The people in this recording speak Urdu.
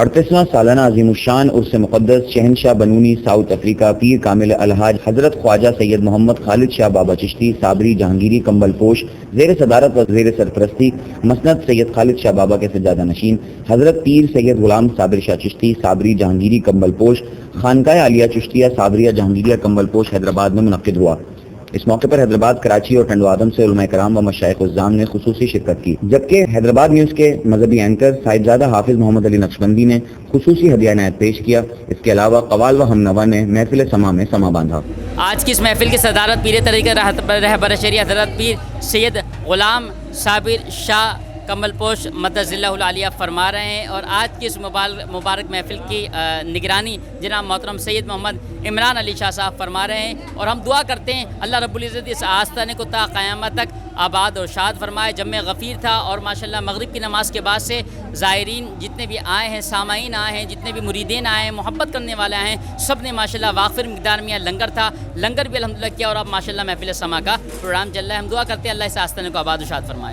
38واں سالانہ عظیم الشان عرس مقدس شہنشاہ بنونی ساؤتھ افریقہ پیر کامل الحاج حضرت خواجہ سید محمد خالد شاہ بابا چشتی صابری جہانگیری کمبل پوش زیر صدارت و زیر سرپرستی مسند سید خالد شاہ بابا کے سجادہ نشین حضرت پیر سید غلام صابر شاہ چشتی صابری جہانگیری کمبل پوش خانقاہ عالیہ چشتیہ صابریہ جہانگیریہ کمبل پوش حیدرآباد میں منعقد ہوا۔ اس موقع پر حیدرآباد، کراچی اور ٹنڈو آدم سے علماء کرام و مشائخ الزام نے خصوصی شرکت کی، جبکہ حیدرآباد نیوز کے مذہبی اینکر صاحبزادہ حافظ محمد علی نقشبندی نے خصوصی ہدیہ عنایت پیش کیا۔ اس کے علاوہ قوال و ہمنوا نے محفل سما میں سما باندھا۔ آج کی اس محفل کی صدارت پیر طریقہ رہبر شریعت حضرت پیر سید غلام صابر شاہ کمل پوش مدد اللہ العالیہ فرما رہے ہیں، اور آج کی اس مبارک محفل کی نگرانی جناب محترم سید محمد عمران علی شاہ صاحب فرما رہے ہیں، اور ہم دعا کرتے ہیں اللہ رب العزت اس آستانے کو تا قیامت تک آباد و شاد فرمائے۔ جمع غفیر تھا، اور ماشاءاللہ مغرب کی نماز کے بعد سے زائرین جتنے بھی آئے ہیں، سامعین آئے ہیں، جتنے بھی مریدین آئے ہیں، محبت کرنے والے آئے ہیں، سب نے ماشاءاللہ وافر مقدار میں لنگر تھا، لنگر بھی الحمدللہ کیا، اور اب ماشاءاللہ محفل سما کا پروگرام چل رہا ہے۔ ہم دعا کرتے ہیں اللہ اس آستانے کو آباد و شاد فرمائے۔